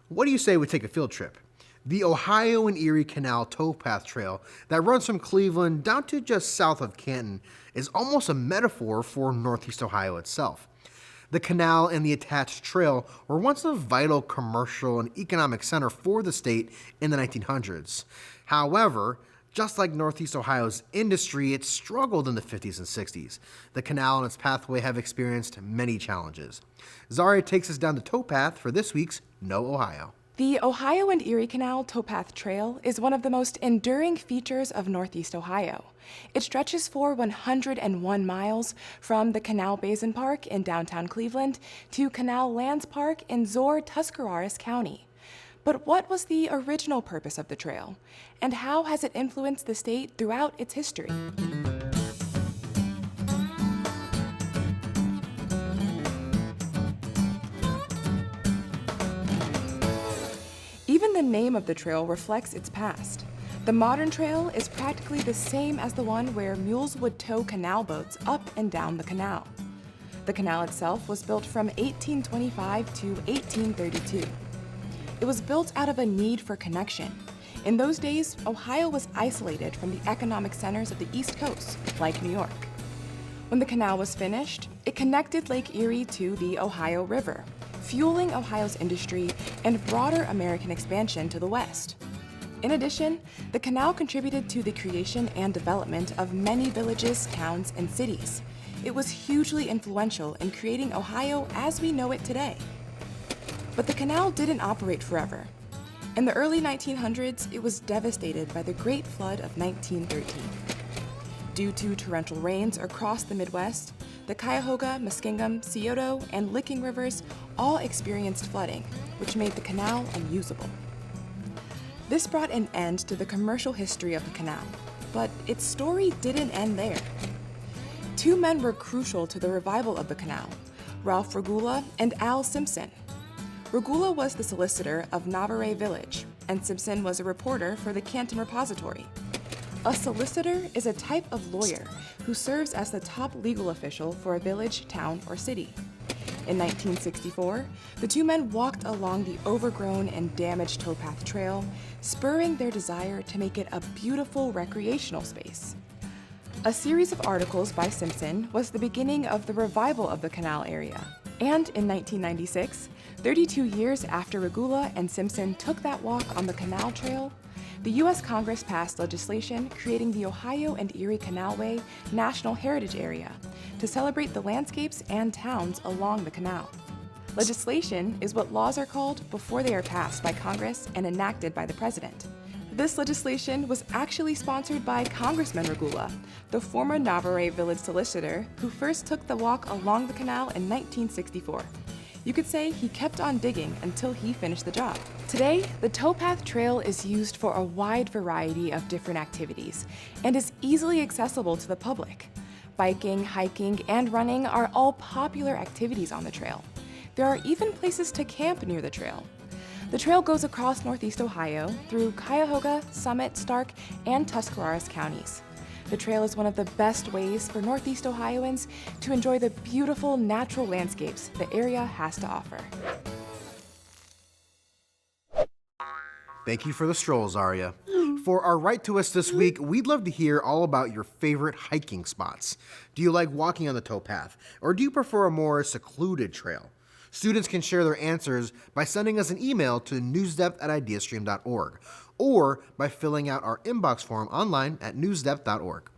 What do you say we take a field trip? The Ohio and Erie Canal Towpath Trail that runs from Cleveland down to just south of Canton is almost a metaphor for Northeast Ohio itself. The canal and the attached trail were once a vital commercial and economic center for the state in the 1900s. However, just like Northeast Ohio's industry, it struggled in the 50s and 60s. The canal and its pathway have experienced many challenges. Zaria takes us down the towpath for this week's Know Ohio. The Ohio and Erie Canal Towpath Trail is one of the most enduring features of Northeast Ohio. It stretches for 101 miles from the Canal Basin Park in downtown Cleveland to Canal Lands Park in Tuscarawas County. But what was the original purpose of the trail, and how has it influenced the state throughout its history? Even the name of the trail reflects its past. The modern trail is practically the same as the one where mules would tow canal boats up and down the canal. The canal itself was built from 1825 to 1832. It was built out of a need for connection. In those days, Ohio was isolated from the economic centers of the East Coast, like New York. When the canal was finished, it connected Lake Erie to the Ohio River, fueling Ohio's industry and broader American expansion to the west. In addition, the canal contributed to the creation and development of many villages, towns, and cities. It was hugely influential in creating Ohio as we know it today. But the canal didn't operate forever. In the early 1900s, it was devastated by the Great Flood of 1913. Due to torrential rains across the Midwest, the Cuyahoga, Muskingum, Scioto, and Licking rivers all experienced flooding, which made the canal unusable. This brought an end to the commercial history of the canal, but its story didn't end there. Two men were crucial to the revival of the canal, Ralph Regula and Al Simpson. Regula was the solicitor of Navarre Village, and Simpson was a reporter for the Canton Repository. A solicitor is a type of lawyer who serves as the top legal official for a village, town, or city. In 1964, the two men walked along the overgrown and damaged Towpath Trail, spurring their desire to make it a beautiful recreational space. A series of articles by Simpson was the beginning of the revival of the canal area. And in 1996, 32 years after Regula and Simpson took that walk on the canal trail, the U.S. Congress passed legislation creating the Ohio and Erie Canalway National Heritage Area to celebrate the landscapes and towns along the canal. Legislation is what laws are called before they are passed by Congress and enacted by the President. This legislation was actually sponsored by Congressman Regula, the former Navarre Village solicitor who first took the walk along the canal in 1964. You could say he kept on digging until he finished the job. Today, the Towpath Trail is used for a wide variety of different activities and is easily accessible to the public. Biking, hiking, and running are all popular activities on the trail. There are even places to camp near the trail. The trail goes across Northeast Ohio through Cuyahoga, Summit, Stark, and Tuscarawas counties. The trail is one of the best ways for Northeast Ohioans to enjoy the beautiful natural landscapes the area has to offer. Thank you for the stroll, Zaria. For our Right to Us this week, we'd love to hear all about your favorite hiking spots. Do you like walking on the towpath, or do you prefer a more secluded trail? Students can share their answers by sending us an email to newsdepth@ideastream.org or by filling out our inbox form online at newsdepth.org.